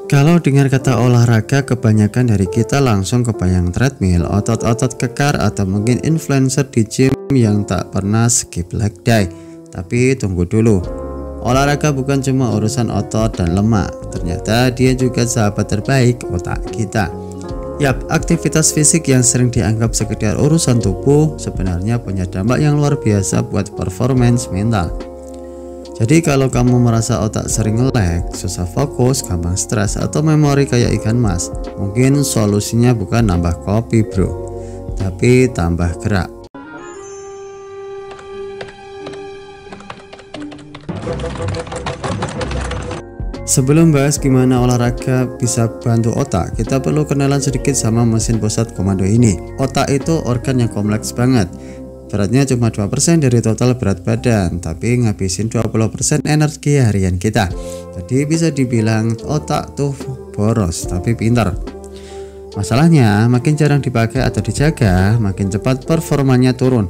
Kalau dengar kata olahraga, kebanyakan dari kita langsung kebayang treadmill, otot-otot kekar, atau mungkin influencer di gym yang tak pernah skip leg day. Tapi tunggu dulu, olahraga bukan cuma urusan otot dan lemak, ternyata dia juga sahabat terbaik otak kita. Yap, aktivitas fisik yang sering dianggap sekedar urusan tubuh sebenarnya punya dampak yang luar biasa buat performance mental. Jadi kalau kamu merasa otak sering nge-lag, susah fokus, gampang stres, atau memori kayak ikan mas, mungkin solusinya bukan nambah kopi bro, tapi tambah gerak. Sebelum bahas gimana olahraga bisa bantu otak, kita perlu kenalan sedikit sama mesin pusat komando ini. Otak itu organ yang kompleks banget. Beratnya cuma 2% dari total berat badan, tapi ngabisin 20% energi harian kita. Jadi bisa dibilang otak tuh boros tapi pintar. Masalahnya makin jarang dipakai atau dijaga, makin cepat performanya turun.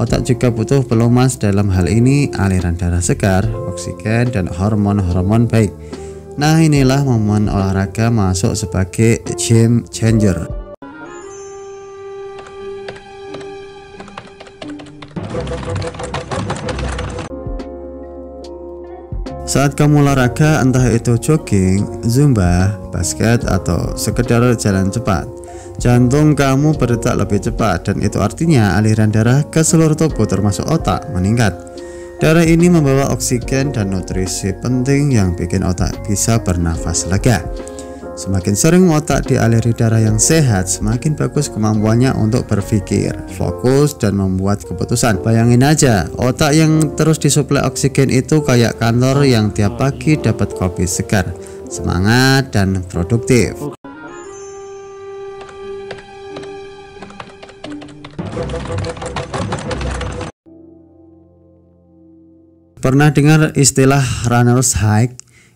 Otak juga butuh pelumas, dalam hal ini aliran darah segar, oksigen, dan hormon-hormon baik. Nah, inilah momen olahraga masuk sebagai game changer. Saat kamu olahraga, entah itu jogging, zumba, basket, atau sekedar jalan cepat, jantung kamu berdetak lebih cepat, dan itu artinya aliran darah ke seluruh tubuh termasuk otak meningkat. Darah ini membawa oksigen dan nutrisi penting yang bikin otak bisa bernafas lega. Semakin sering otak dialiri darah yang sehat, semakin bagus kemampuannya untuk berpikir, fokus, dan membuat keputusan. Bayangin aja, otak yang terus disuplai oksigen itu kayak kantor yang tiap pagi dapat kopi segar, semangat, dan produktif. Pernah dengar istilah runner's high?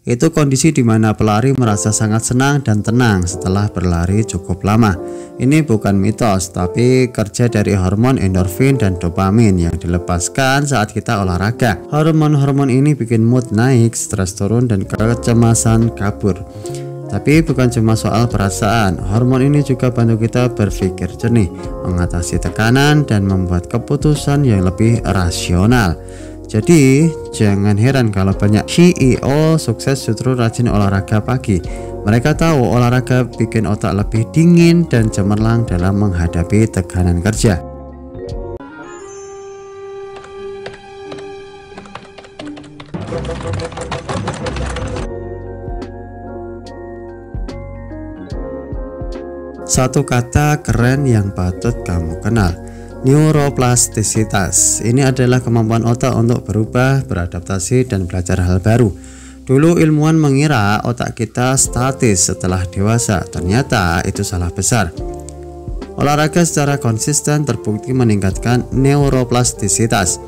Itu kondisi di mana pelari merasa sangat senang dan tenang setelah berlari cukup lama. Ini bukan mitos, tapi kerja dari hormon endorfin dan dopamin yang dilepaskan saat kita olahraga. Hormon-hormon ini bikin mood naik, stres turun, dan kecemasan kabur. Tapi bukan cuma soal perasaan, hormon ini juga bantu kita berpikir jernih, mengatasi tekanan, dan membuat keputusan yang lebih rasional. Jadi jangan heran kalau banyak CEO sukses justru rajin olahraga pagi. Mereka tahu olahraga bikin otak lebih dingin dan cemerlang dalam menghadapi tekanan kerja. Satu kata keren yang patut kamu kenal: neuroplastisitas. Ini adalah kemampuan otak untuk berubah, beradaptasi, dan belajar hal baru. Dulu ilmuwan mengira otak kita statis setelah dewasa, ternyata itu salah besar. Olahraga secara konsisten terbukti meningkatkan neuroplastisitas.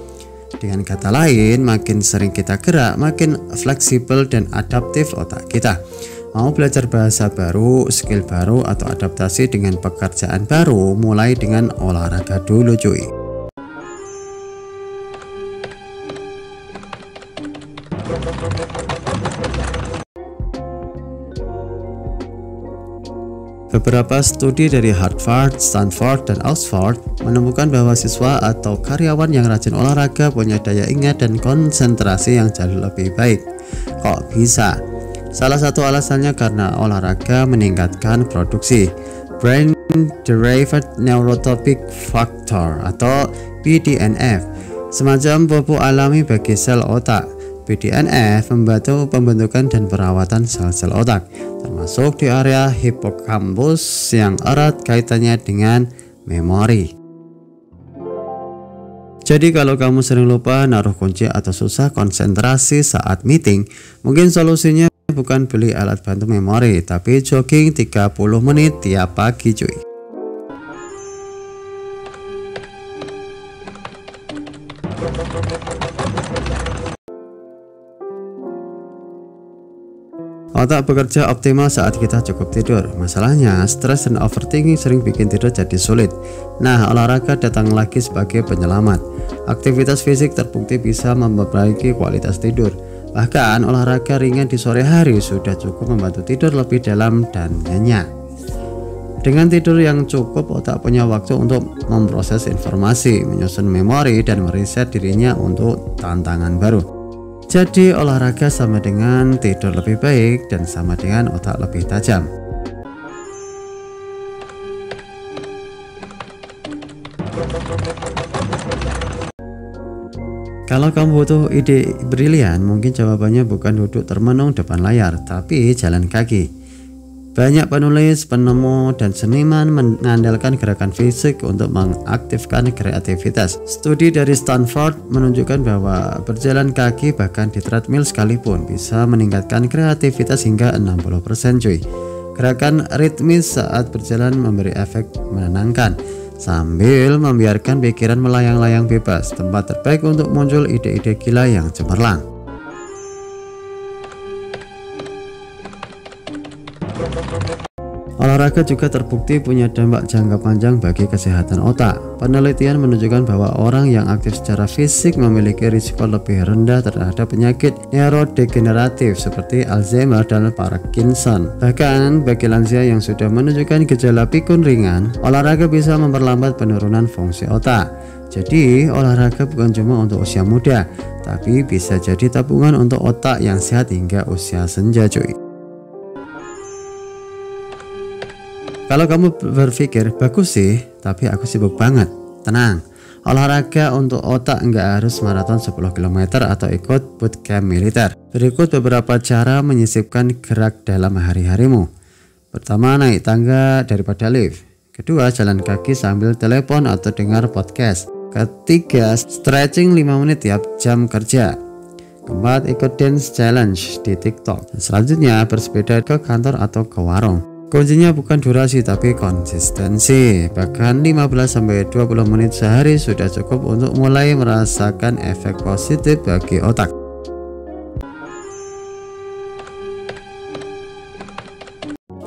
Dengan kata lain, makin sering kita gerak, makin fleksibel dan adaptif otak kita. Mau belajar bahasa baru, skill baru, atau adaptasi dengan pekerjaan baru, mulai dengan olahraga dulu cuy. Beberapa studi dari Harvard, Stanford, dan Oxford menemukan bahwa siswa atau karyawan yang rajin olahraga punya daya ingat dan konsentrasi yang jauh lebih baik. Kok bisa? Salah satu alasannya karena olahraga meningkatkan produksi Brain Derived Neurotrophic Factor atau BDNF, semacam pupuk alami bagi sel otak. BDNF membantu pembentukan dan perawatan sel-sel otak, termasuk di area hipokampus yang erat kaitannya dengan memori. Jadi kalau kamu sering lupa naruh kunci atau susah konsentrasi saat meeting, mungkin solusinya bukan beli alat bantu memori, tapi jogging 30 menit tiap pagi cuy. Otak bekerja optimal saat kita cukup tidur. Masalahnya, stres dan overthinking sering bikin tidur jadi sulit. Nah, olahraga datang lagi sebagai penyelamat. Aktivitas fisik terbukti bisa memperbaiki kualitas tidur. Bahkan olahraga ringan di sore hari sudah cukup membantu tidur lebih dalam dan nyenyak. Dengan tidur yang cukup, otak punya waktu untuk memproses informasi, menyusun memori, dan mereset dirinya untuk tantangan baru. Jadi olahraga sama dengan tidur lebih baik dan sama dengan otak lebih tajam. Kalau kamu butuh ide brilian, mungkin jawabannya bukan duduk termenung depan layar, tapi jalan kaki. Banyak penulis, penemu, dan seniman mengandalkan gerakan fisik untuk mengaktifkan kreativitas. Studi dari Stanford menunjukkan bahwa berjalan kaki bahkan di treadmill sekalipun bisa meningkatkan kreativitas hingga 60% cuy. Gerakan ritmis saat berjalan memberi efek menenangkan, sambil membiarkan pikiran melayang-layang bebas, tempat terbaik untuk muncul ide-ide gila yang cemerlang. Olahraga juga terbukti punya dampak jangka panjang bagi kesehatan otak. Penelitian menunjukkan bahwa orang yang aktif secara fisik memiliki risiko lebih rendah terhadap penyakit neurodegeneratif seperti Alzheimer dan Parkinson. Bahkan bagi lansia yang sudah menunjukkan gejala pikun ringan, olahraga bisa memperlambat penurunan fungsi otak. Jadi olahraga bukan cuma untuk usia muda, tapi bisa jadi tabungan untuk otak yang sehat hingga usia senja cuy. Kalau kamu berpikir, bagus sih, tapi aku sibuk banget. Tenang, olahraga untuk otak nggak harus maraton 10 km atau ikut bootcamp militer. Berikut beberapa cara menyisipkan gerak dalam hari-harimu. Pertama, naik tangga daripada lift. Kedua, jalan kaki sambil telepon atau dengar podcast. Ketiga, stretching 5 menit tiap jam kerja. Keempat, ikut dance challenge di TikTok. Dan selanjutnya, bersepeda ke kantor atau ke warung. Kuncinya bukan durasi tapi konsistensi. Bahkan 15-20 menit sehari sudah cukup untuk mulai merasakan efek positif bagi otak.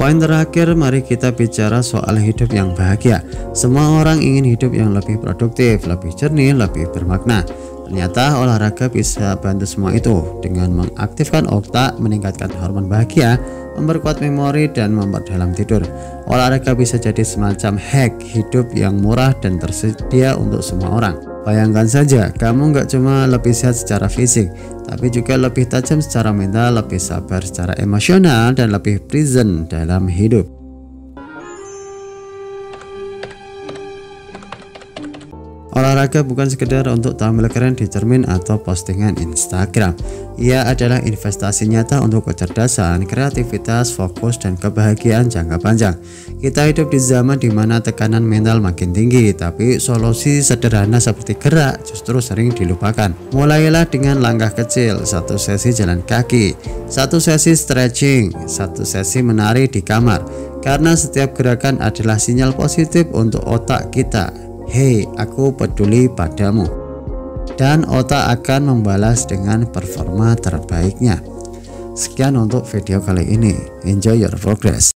Poin terakhir, mari kita bicara soal hidup yang bahagia. Semua orang ingin hidup yang lebih produktif, lebih jernih, lebih bermakna. Ternyata olahraga bisa bantu semua itu dengan mengaktifkan otak, meningkatkan hormon bahagia, memperkuat memori, dan memperdalam tidur. Olahraga bisa jadi semacam hack hidup yang murah dan tersedia untuk semua orang. Bayangkan saja, kamu nggak cuma lebih sehat secara fisik, tapi juga lebih tajam secara mental, lebih sabar secara emosional, dan lebih present dalam hidup. Olahraga bukan sekedar untuk tampil keren di cermin atau postingan Instagram. Ia adalah investasi nyata untuk kecerdasan, kreativitas, fokus, dan kebahagiaan jangka panjang. Kita hidup di zaman di mana tekanan mental makin tinggi, tapi solusi sederhana seperti gerak justru sering dilupakan. Mulailah dengan langkah kecil, 1 sesi jalan kaki, 1 sesi stretching, 1 sesi menari di kamar. Karena setiap gerakan adalah sinyal positif untuk otak kita. Hei, aku peduli padamu. Dan otak akan membalas dengan performa terbaiknya. Sekian untuk video kali ini. Enjoy your progress.